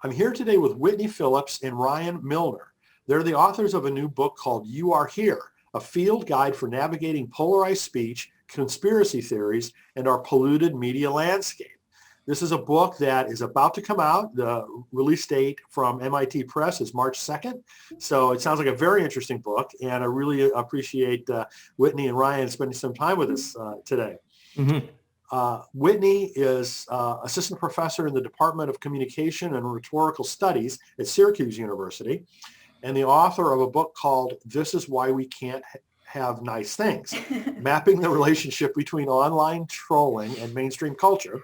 I'm here today with Whitney Phillips and Ryan Milner. They're the authors of a new book called You Are Here, a field guide for navigating polarized speech, conspiracy theories, and our polluted media landscape. This is a book that is about to come out. The release date from MIT Press is March 2nd. So it sounds like a very interesting book, and I really appreciate Whitney and Ryan spending some time with us today. Mm-hmm. Whitney is assistant professor in the Department of Communication and Rhetorical Studies at Syracuse University, and the author of a book called This Is Why We Can't Have Nice Things, mapping the relationship between online trolling and mainstream culture.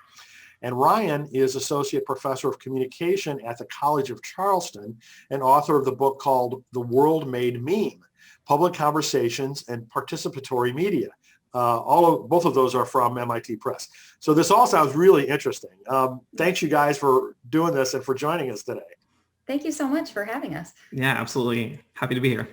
And Ryan is associate professor of communication at the College of Charleston and author of the book called The World Made Meme, Public Conversations and Participatory Media. Both of those are from MIT Press. So this all sounds really interesting. Thanks you guys for doing this and for joining us today. Thank you so much for having us. Yeah, absolutely. Happy to be here.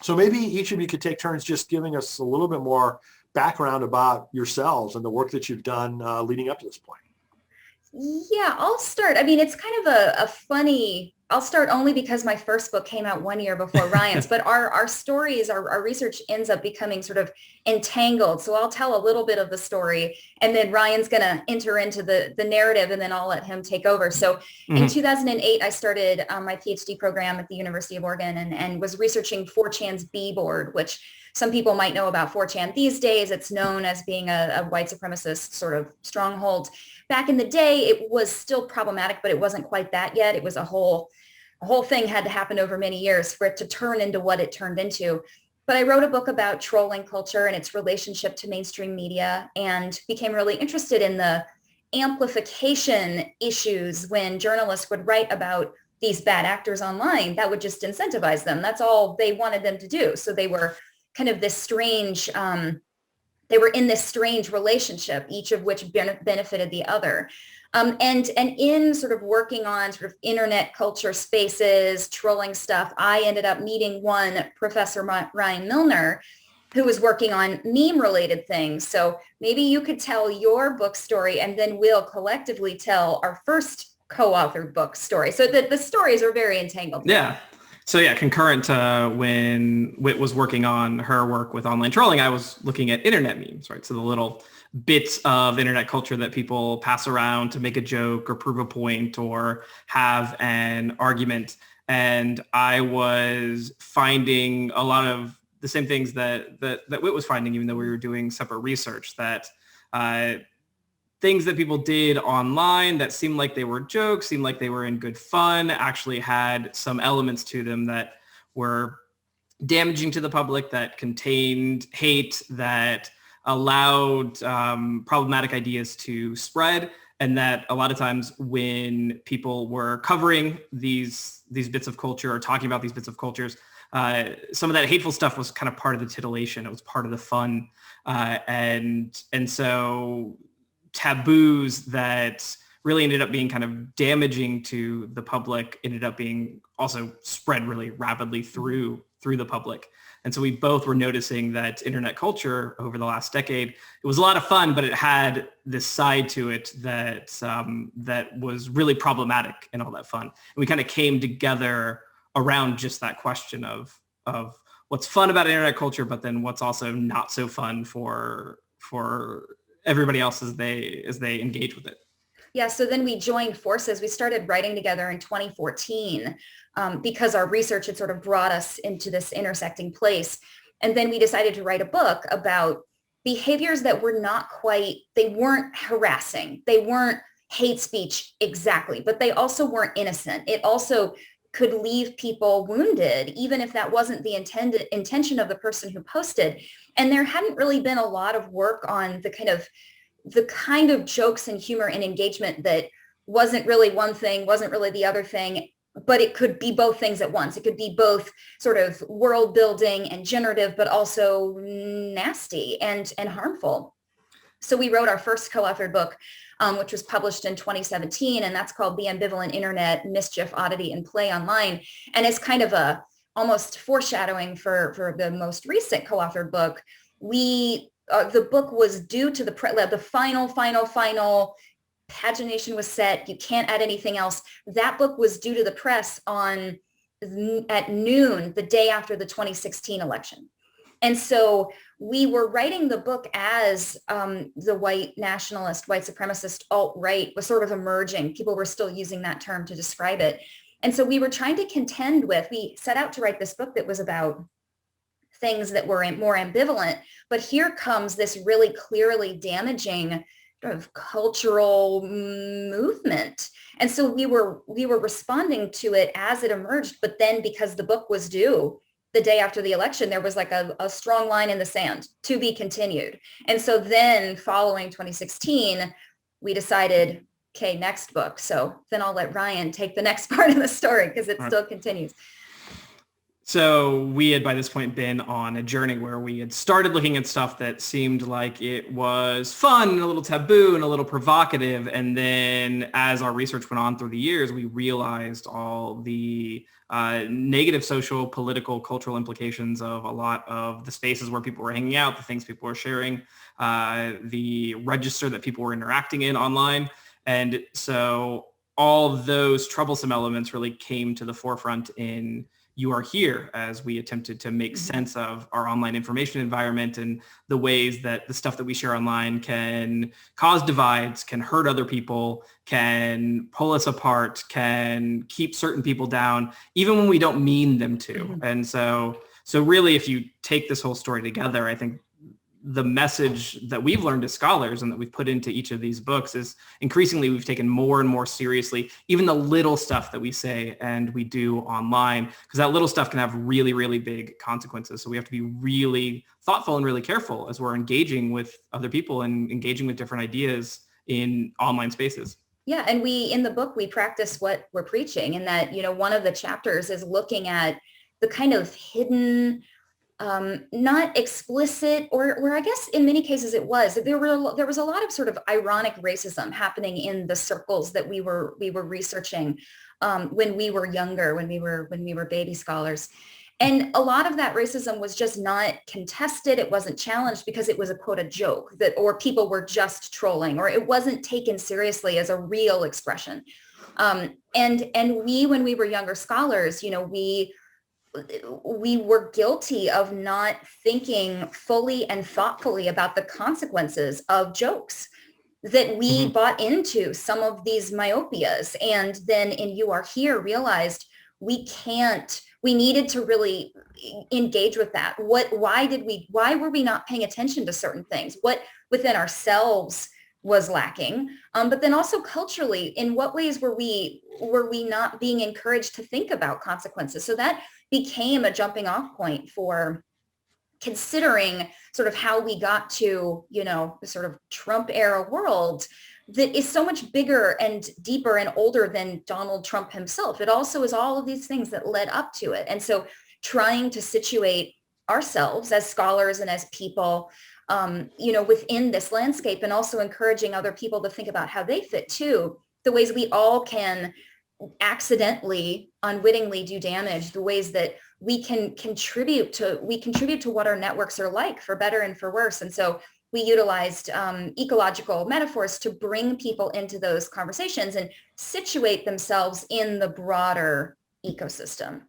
So maybe each of you could take turns just giving us a little bit more background about yourselves and the work that you've done leading up to this point. Yeah, I'll start. I mean, it's kind of a funny, I'll start only because my first book came out 1 year before Ryan's, but our stories, our research ends up becoming sort of entangled. So I'll tell a little bit of the story and then Ryan's going to enter into the narrative and then I'll let him take over. So in 2008, I started my PhD program at the University of Oregon and was researching 4chan's B board, which some people might know about 4chan these days. It's known as being a white supremacist sort of stronghold. Back in the day, it was still problematic, but it wasn't quite that yet. It was a whole thing had to happen over many years for it to turn into what it turned into. But I wrote a book about trolling culture and its relationship to mainstream media and became really interested in the amplification issues when journalists would write about these bad actors online. That would just incentivize them. That's all they wanted them to do. So they were kind of this strange, they were in this strange relationship, each of which benefited the other. And in sort of working on sort of internet culture spaces, trolling stuff, I ended up meeting one Professor Ryan Milner, who was working on meme-related things. So maybe you could tell your book story, and then we'll collectively tell our first co-authored book story. So the stories are very entangled. Yeah. So yeah, concurrent to when Whit was working on her work with online trolling, I was looking at internet memes, right? So the little bits of internet culture that people pass around to make a joke or prove a point or have an argument. And I was finding a lot of the same things that Whit was finding, even though we were doing separate research, that things that people did online that seemed like they were jokes, seemed like they were in good fun, actually had some elements to them that were damaging to the public, that contained hate, that allowed problematic ideas to spread. And that a lot of times when people were covering these bits of culture or talking about these bits of cultures, some of that hateful stuff was kind of part of the titillation. It was part of the fun. And so taboos that really ended up being kind of damaging to the public ended up being also spread really rapidly through the public. And so we both were noticing that internet culture over the last decade, it was a lot of fun, but it had this side to it that that was really problematic in all that fun. And we kind of came together around just that question of what's fun about internet culture, but then what's also not so fun for everybody else as they engage with it. Yeah, so then we joined forces. We started writing together in 2014 because our research had sort of brought us into this intersecting place. And then we decided to write a book about behaviors that were they weren't harassing. They weren't hate speech exactly, but they also weren't innocent. It also could leave people wounded, even if that wasn't the intention of the person who posted. And there hadn't really been a lot of work on the kind of jokes and humor and engagement that wasn't really one thing, wasn't really the other thing, but it could be both things at once. It could be both sort of world building and generative, but also nasty and harmful. So we wrote our first co-authored book, which was published in 2017, and that's called The Ambivalent Internet, Mischief, Oddity, and Play Online. And it's kind of a almost foreshadowing for the most recent co-authored book. The book was due to the final pagination was set. You can't add anything else. That book was due to the press at noon the day after the 2016 election. And so we were writing the book as the white nationalist, white supremacist alt-right was sort of emerging. People were still using that term to describe it. And so we were trying to contend with, we set out to write this book that was about things that were more ambivalent, but here comes this really clearly damaging sort of cultural movement. And so we were responding to it as it emerged, but then because the book was due the day after the election, there was like a strong line in the sand, to be continued. And so then following 2016, we decided, okay, next book. So then I'll let Ryan take the next part of the story because it still continues. So we had by this point been on a journey where we had started looking at stuff that seemed like it was fun and a little taboo and a little provocative. And then as our research went on through the years, we realized all the negative social, political, cultural implications of a lot of the spaces where people were hanging out, the things people were sharing, the register that people were interacting in online. And so all of those troublesome elements really came to the forefront in You Are Here as we attempted to make sense of our online information environment and the ways that the stuff that we share online can cause divides, can hurt other people, can pull us apart, can keep certain people down, even when we don't mean them to. And so really, if you take this whole story together, I think the message that we've learned as scholars and that we've put into each of these books is increasingly we've taken more and more seriously even the little stuff that we say and we do online, because that little stuff can have really, really big consequences. So we have to be really thoughtful and really careful as we're engaging with other people and engaging with different ideas in online spaces. Yeah. And in the book, we practice what we're preaching, and that, one of the chapters is looking at the kind of hidden, not explicit, or I guess in many cases it was. There was a lot of sort of ironic racism happening in the circles that we were researching when we were younger, when we were baby scholars. And a lot of that racism was just not contested. It wasn't challenged because it was a quote, a joke or people were just trolling, or it wasn't taken seriously as a real expression. And we, when we were younger scholars, we were guilty of not thinking fully and thoughtfully about the consequences of jokes, that we bought into some of these myopias. And then in You Are Here realized we needed to really engage with that. Why were we not paying attention to certain things? What within ourselves was lacking, but then also culturally, in what ways were we not being encouraged to think about consequences? So that became a jumping off point for considering sort of how we got to, the sort of Trump era world that is so much bigger and deeper and older than Donald Trump himself. It also is all of these things that led up to it. And so trying to situate ourselves as scholars and as people, within this landscape, and also encouraging other people to think about how they fit too, the ways we all can accidentally, unwittingly do damage, the ways that we can contribute to what our networks are like, for better and for worse. And so we utilized ecological metaphors to bring people into those conversations and situate themselves in the broader ecosystem.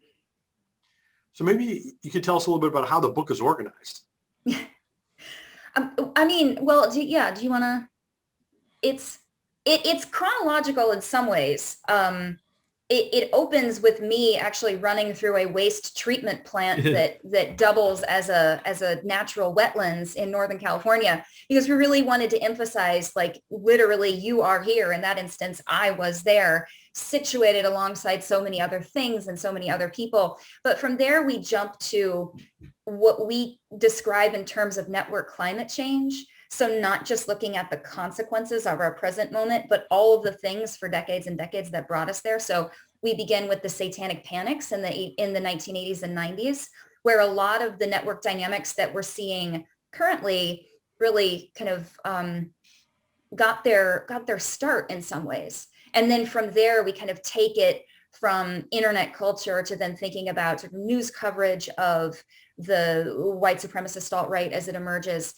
So maybe you could tell us a little bit about how the book is organized. Do you want to? It's chronological in some ways. It opens with me actually running through a waste treatment plant that doubles as a natural wetlands in Northern California, because we really wanted to emphasize, like, literally, you are here. In that instance, I was there, situated alongside so many other things and so many other people. But from there, we jump to what we describe in terms of network climate change. So not just looking at the consequences of our present moment, but all of the things for decades and decades that brought us there. So we begin with the satanic panics in the 1980s and 90s, where a lot of the network dynamics that we're seeing currently really kind of got their start in some ways. And then from there, we kind of take it from internet culture to then thinking about sort of news coverage of the white supremacist alt-right as it emerges.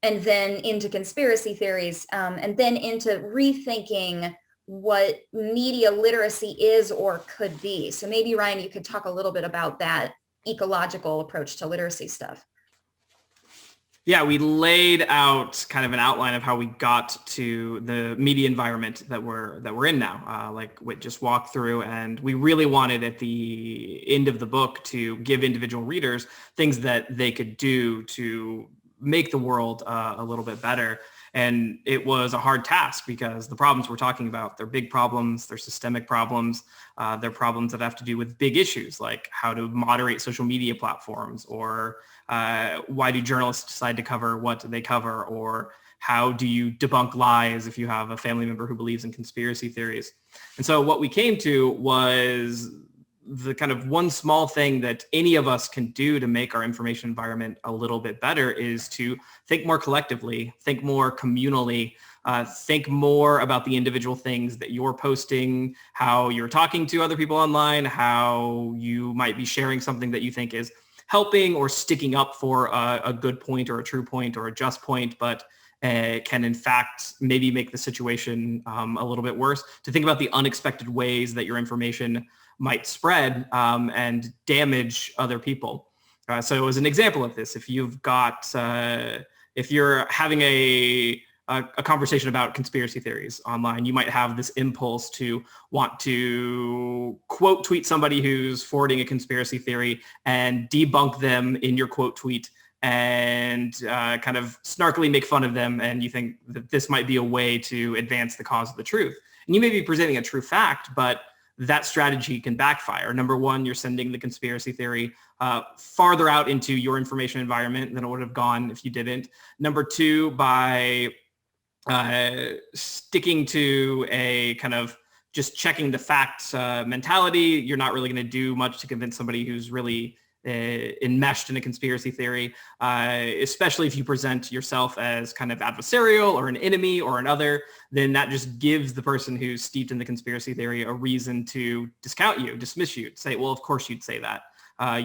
and then into conspiracy theories, and then into rethinking what media literacy is or could be. So maybe, Ryan, you could talk a little bit about that ecological approach to literacy stuff. Yeah, we laid out kind of an outline of how we got to the media environment that we're in now, like Whit just walked through, and we really wanted at the end of the book to give individual readers things that they could do to make the world a little bit better. And it was a hard task because the problems we're talking about, they're big problems, they're systemic problems, they're problems that have to do with big issues like how to moderate social media platforms, or why do journalists decide to cover what they cover, or how do you debunk lies if you have a family member who believes in conspiracy theories. And so what we came to was the kind of one small thing that any of us can do to make our information environment a little bit better is to think more collectively, think more communally, think more about the individual things that you're posting, how you're talking to other people online, how you might be sharing something that you think is helping or sticking up for a good point or a true point or a just point, but can in fact maybe make the situation a little bit worse. To think about the unexpected ways that your information might spread and damage other people. So as an example of this, if you've got, if you're having a conversation about conspiracy theories online, you might have this impulse to want to quote tweet somebody who's forwarding a conspiracy theory and debunk them in your quote tweet and kind of snarkily make fun of them. And you think that this might be a way to advance the cause of the truth. And you may be presenting a true fact, but that strategy can backfire. Number one, you're sending the conspiracy theory farther out into your information environment than it would have gone if you didn't. Number two, by sticking to a kind of just checking the facts mentality, you're not really going to do much to convince somebody who's really enmeshed in a conspiracy theory, especially if you present yourself as kind of adversarial or an enemy or another, then that just gives the person who's steeped in the conspiracy theory a reason to discount you, dismiss you, say, well, of course you'd say that.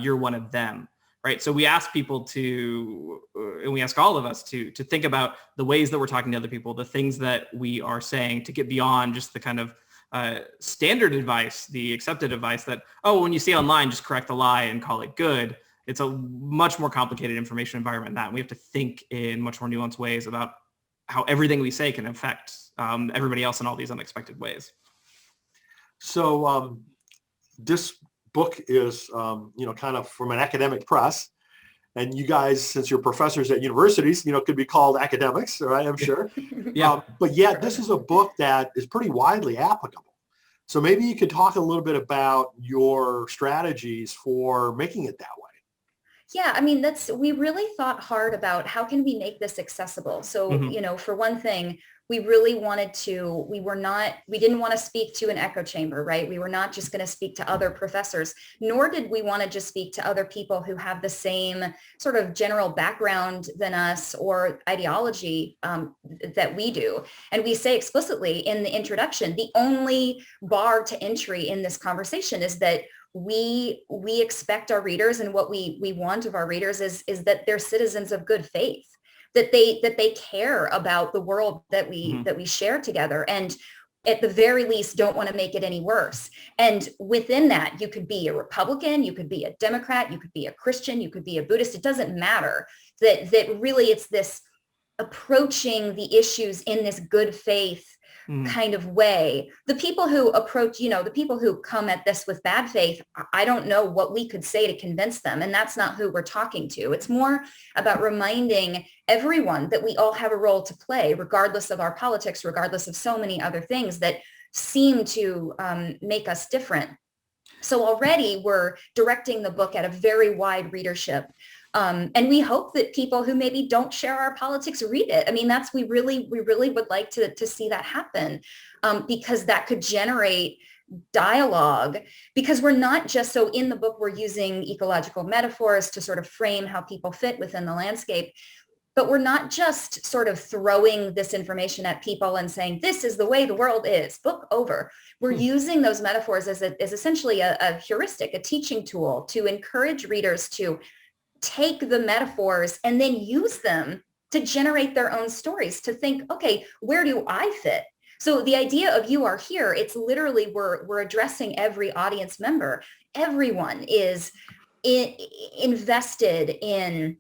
You're one of them, right? So we ask people to, and we ask all of us to think about the ways that we're talking to other people, the things that we are saying, to get beyond just the kind of standard advice, the accepted advice that, oh, when you see online, just correct the lie and call it good. It's a much more complicated information environment than that. And we have to think in much more nuanced ways about how everything we say can affect everybody else in all these unexpected ways. So this book is, kind of from an academic press. And you guys, since you're professors at universities, could be called academics, right? I'm sure. Yeah. But yet this is a book that is pretty widely applicable. So maybe you could talk a little bit about your strategies for making it that way. Yeah, I mean, we really thought hard about how can we make this accessible. So, for one thing, we really wanted to, we didn't want to speak to an echo chamber, right? We were not just going to speak to other professors, nor did we want to just speak to other people who have the same sort of general background than us or ideology that we do. And we say explicitly in the introduction, the only bar to entry in this conversation is that we expect our readers, and what we want of our readers is that they're citizens of good faith, that they care about the world that we share together, and at the very least don't want to make it any worse. And within that, you could be a Republican, you could be a Democrat, you could be a Christian, you could be a Buddhist. It doesn't matter. That really it's this approaching the issues in this good faith kind of way. The people who approach, the people who come at this with bad faith, I don't know what we could say to convince them. And that's not who we're talking to. It's more about reminding everyone that we all have a role to play, regardless of our politics, regardless of so many other things that seem to make us different. So already we're directing the book at a very wide readership. And we hope that people who maybe don't share our politics read it. I mean, we really would like to see that happen, because that could generate dialogue, because we're not just, so in the book, we're using ecological metaphors to sort of frame how people fit within the landscape. But we're not just sort of throwing this information at people and saying, this is the way the world is, book over. We're using those metaphors as essentially a heuristic, a teaching tool to encourage readers to take the metaphors and then use them to generate their own stories, to think, okay, where do I fit? So the idea of You Are Here, it's literally we're addressing every audience member. Everyone is invested in,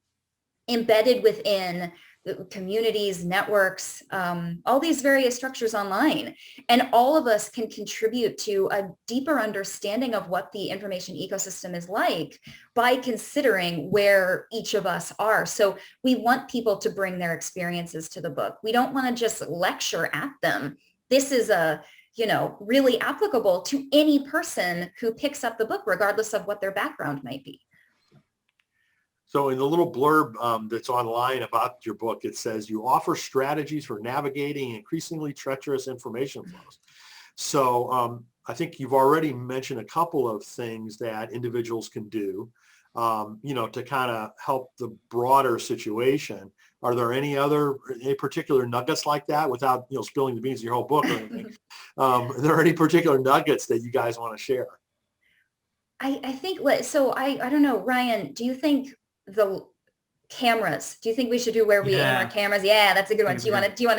embedded within the communities, networks, all these various structures online. And all of us can contribute to a deeper understanding of what the information ecosystem is like by considering where each of us are. So we want people to bring their experiences to the book. We don't want to just lecture at them. This is really applicable to any person who picks up the book, regardless of what their background might be. So in the little blurb that's online about your book, it says you offer strategies for navigating increasingly treacherous information flows. So I think you've already mentioned a couple of things that individuals can do, to kind of help the broader situation. Are there any particular nuggets like that, without spilling the beans of your whole book or anything? Are there any particular nuggets that you guys want to share? I think I don't know, Ryan, do you think the cameras, do you think we should do where we aim our cameras? Yeah, that's a good one. Do you want to field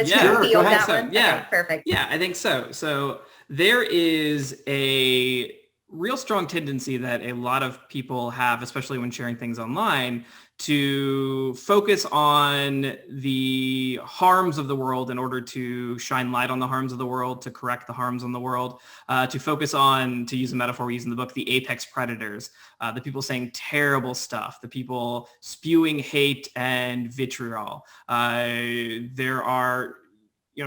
that one? Yeah. Okay, perfect. Yeah, I think so. So there is a real strong tendency that a lot of people have, especially when sharing things online, to focus on the harms of the world in order to shine light on the harms of the world, to correct the harms on the world, to focus on, to use a metaphor we use in the book, the apex predators, the people saying terrible stuff, the people spewing hate and vitriol. There are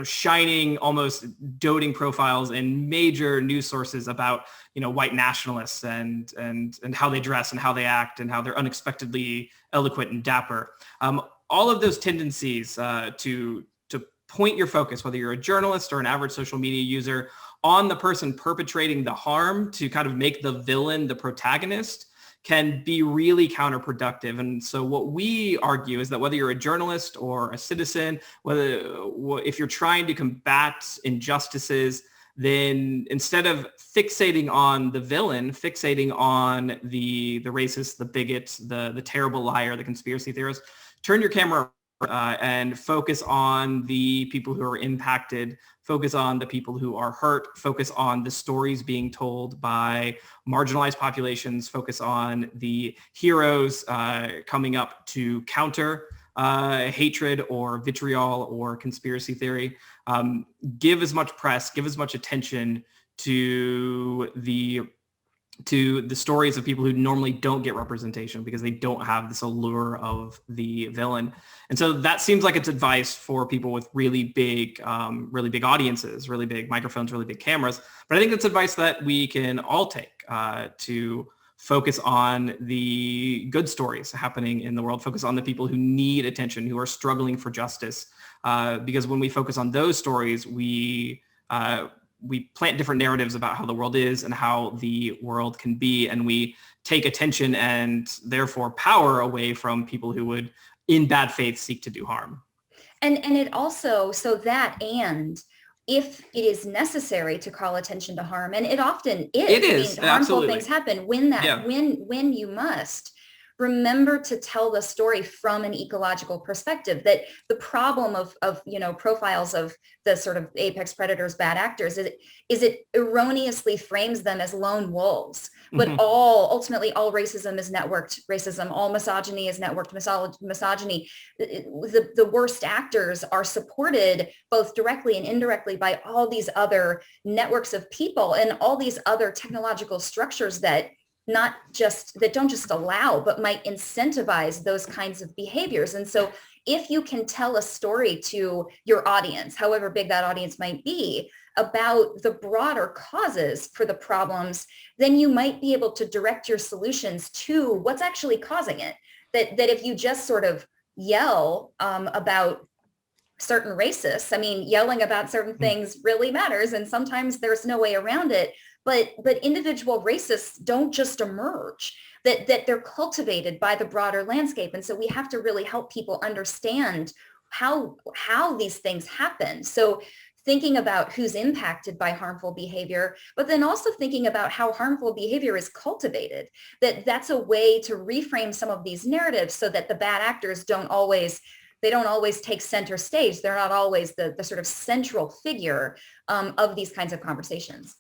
shining, almost doting profiles in major news sources about, white nationalists and how they dress and how they act and how they're unexpectedly eloquent and dapper. All of those tendencies to point your focus, whether you're a journalist or an average social media user, on the person perpetrating the harm, to kind of make the villain the protagonist, can be really counterproductive. And so what we argue is that whether you're a journalist or a citizen, if you're trying to combat injustices, then instead of fixating on the villain, fixating on the racist, the bigot, the terrible liar, the conspiracy theorist, turn your camera and focus on the people who are impacted, focus on the people who are hurt, focus on the stories being told by marginalized populations, focus on the heroes coming up to counter hatred or vitriol or conspiracy theory. Give as much press, give as much attention to the stories of people who normally don't get representation because they don't have this allure of the villain. And so that seems like it's advice for people with really big audiences, really big microphones, really big cameras. But I think it's advice that we can all take to focus on the good stories happening in the world, focus on the people who need attention, who are struggling for justice. Because when we focus on those stories, we plant different narratives about how the world is and how the world can be, and we take attention and therefore power away from people who would, in bad faith, seek to do harm. And it also, and if it is necessary to call attention to harm, and it often is. It is. Harmful Absolutely. Things happen when you must. Remember to tell the story from an ecological perspective, that the problem of profiles of the sort of apex predators, bad actors, is it erroneously frames them as lone wolves. But ultimately all racism is networked racism, all misogyny is networked misogyny. The worst actors are supported both directly and indirectly by all these other networks of people and all these other technological structures that don't just allow, but might incentivize those kinds of behaviors. And so if you can tell a story to your audience, however big that audience might be, about the broader causes for the problems, then you might be able to direct your solutions to what's actually causing it. That if you just sort of yell about certain racists, yelling about certain things really matters, and sometimes there's no way around it. But individual racists don't just emerge, that they're cultivated by the broader landscape. And so we have to really help people understand how these things happen. So thinking about who's impacted by harmful behavior, but then also thinking about how harmful behavior is cultivated, that's a way to reframe some of these narratives so that the bad actors don't always they don't always take center stage. They're not always the sort of central figure of these kinds of conversations.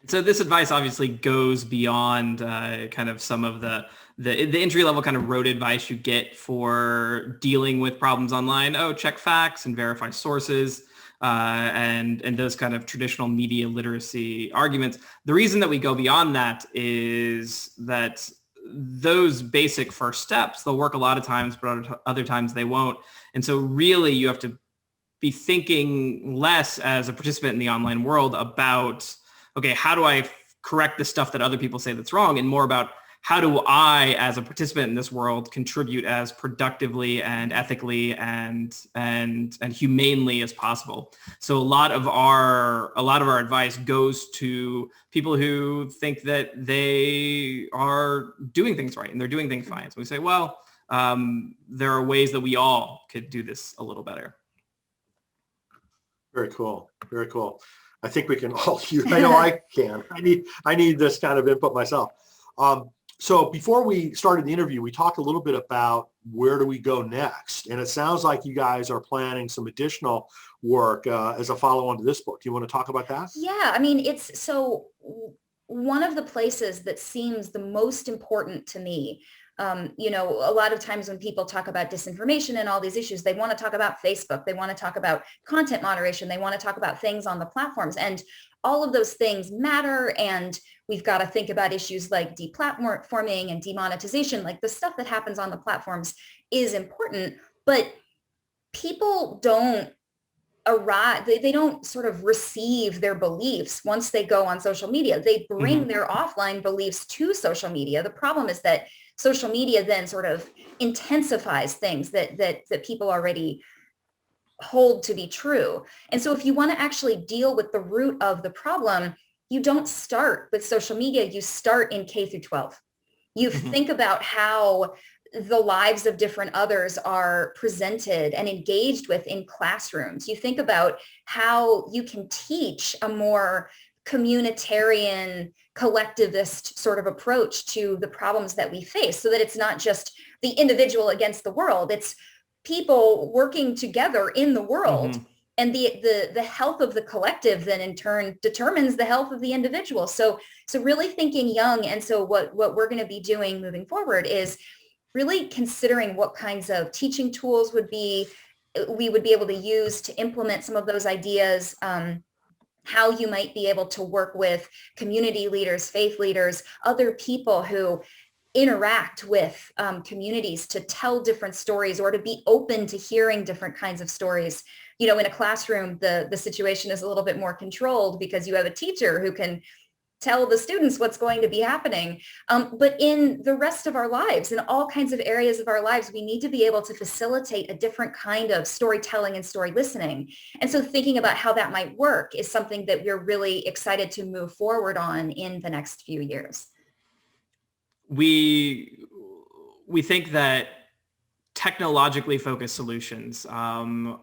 So this advice obviously goes beyond kind of some of the entry level kind of rote advice you get for dealing with problems online. Oh, check facts and verify sources. And those kind of traditional media literacy arguments. The reason that we go beyond that is that those basic first steps, they'll work a lot of times, but other times they won't. And so really you have to be thinking less as a participant in the online world about, okay, how do I correct the stuff that other people say that's wrong, and more about how do I, as a participant in this world, contribute as productively and ethically and humanely as possible. So a lot of our advice goes to people who think that they are doing things right and they're doing things fine. So we say, well, there are ways that we all could do this a little better. Very cool. Very cool. I think we can all use, I know I can. I need this kind of input myself. So before we started the interview, we talked a little bit about where do we go next? And it sounds like you guys are planning some additional work as a follow-on to this book. Do you want to talk about that? Yeah, I mean, it's so one of the places that seems the most important to me. You know, a lot of times when people talk about disinformation and all these issues, they want to talk about Facebook. They want to talk about content moderation. They want to talk about things on the platforms. And all of those things matter. And we've got to think about issues like deplatforming and demonetization. Like the stuff that happens on the platforms is important, but people don't arrive, they don't sort of receive their beliefs once they go on social media. They bring their offline beliefs to social media. The problem is that social media then sort of intensifies things that people already hold to be true. And so if you want to actually deal with the root of the problem, you don't start with social media, you start in K through 12. You think about how the lives of different others are presented and engaged with in classrooms. You think about how you can teach a more communitarian, collectivist sort of approach to the problems that we face, so that it's not just the individual against the world. It's people working together in the world. And the health of the collective then in turn determines the health of the individual. So really thinking young. And so what we're going to be doing moving forward is really considering what kinds of teaching tools we would be able to use to implement some of those ideas, how you might be able to work with community leaders, faith leaders, other people who interact with communities to tell different stories or to be open to hearing different kinds of stories. You know, in a classroom, the situation is a little bit more controlled because you have a teacher who can tell the students what's going to be happening. But in the rest of our lives, in all kinds of areas of our lives, we need to be able to facilitate a different kind of storytelling and story listening. And so thinking about how that might work is something that we're really excited to move forward on in the next few years. We think that technologically focused solutions very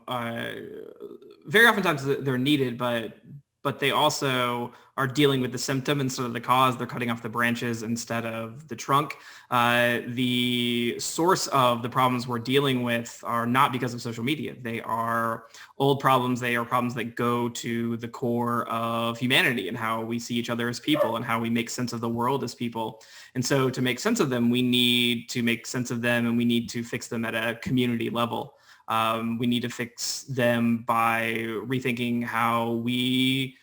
oftentimes they're needed, but they also are dealing with the symptom instead of the cause. They're cutting off the branches instead of the trunk. The source of the problems we're dealing with are not because of social media. They are old problems. They are problems that go to the core of humanity and how we see each other as people and how we make sense of the world as people. And so to make sense of them, we need to make sense of them and we need to fix them at a community level. We need to fix them by rethinking how we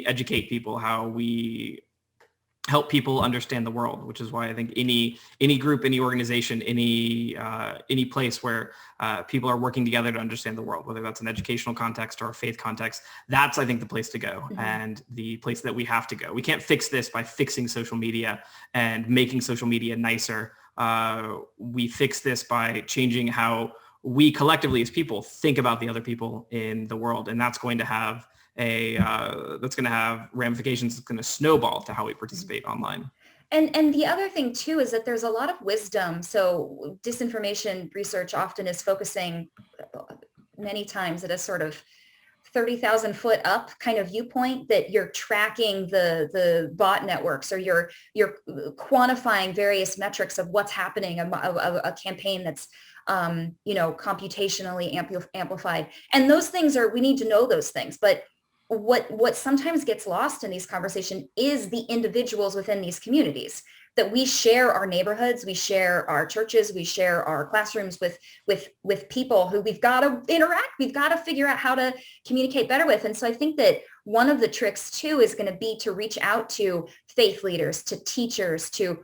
educate people, how we help people understand the world, which is why I think any group, any organization, any place where people are working together to understand the world, whether that's an educational context or a faith context, that's, I think, the place to go and the place that we have to go. We can't fix this by fixing social media and making social media nicer. We fix this by changing how we collectively as people think about the other people in the world. And that's going to have ramifications. It's going to snowball to how we participate online. And the other thing too is that there's a lot of wisdom. So disinformation research often is focusing many times at a sort of 30,000 foot up kind of viewpoint, that you're tracking the bot networks, or you're quantifying various metrics of what's happening, a campaign that's computationally amplified. And those things we need to know those things. But what sometimes gets lost in these conversations is the individuals within these communities, that we share our neighborhoods, we share our churches, we share our classrooms with people who we've got to interact, we've got to figure out how to communicate better with. And so I think that one of the tricks too is going to be to reach out to faith leaders, to teachers, to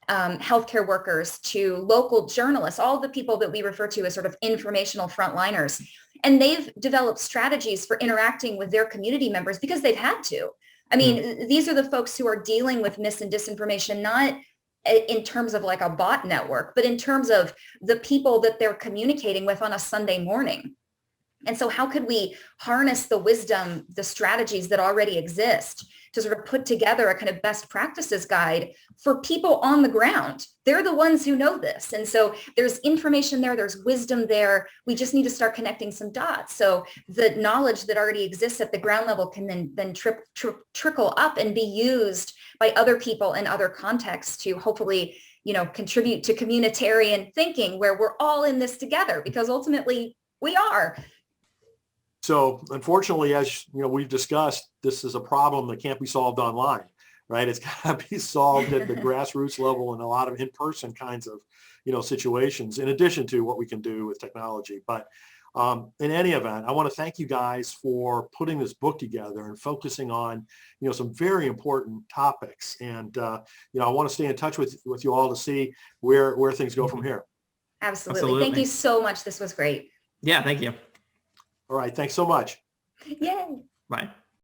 healthcare workers, to local journalists, all the people that we refer to as sort of informational frontliners. And they've developed strategies for interacting with their community members because they've had to. I mean, these are the folks who are dealing with mis and disinformation, not in terms of like a bot network, but in terms of the people that they're communicating with on a Sunday morning. And so how could we harness the wisdom, the strategies that already exist to sort of put together a kind of best practices guide for people on the ground? They're the ones who know this. And so there's information there, there's wisdom there. We just need to start connecting some dots. So the knowledge that already exists at the ground level can then trickle up and be used by other people in other contexts to hopefully, contribute to communitarian thinking where we're all in this together, because ultimately we are. So unfortunately, as we've discussed, this is a problem that can't be solved online, right? It's got to be solved at the grassroots level in a lot of in-person kinds of, situations, in addition to what we can do with technology. But in any event, I want to thank you guys for putting this book together and focusing on, some very important topics. And, I want to stay in touch with you all to see where things go from here. Absolutely. Thank you so much. This was great. Yeah, thank you. All right. Thanks so much. Yay. Bye.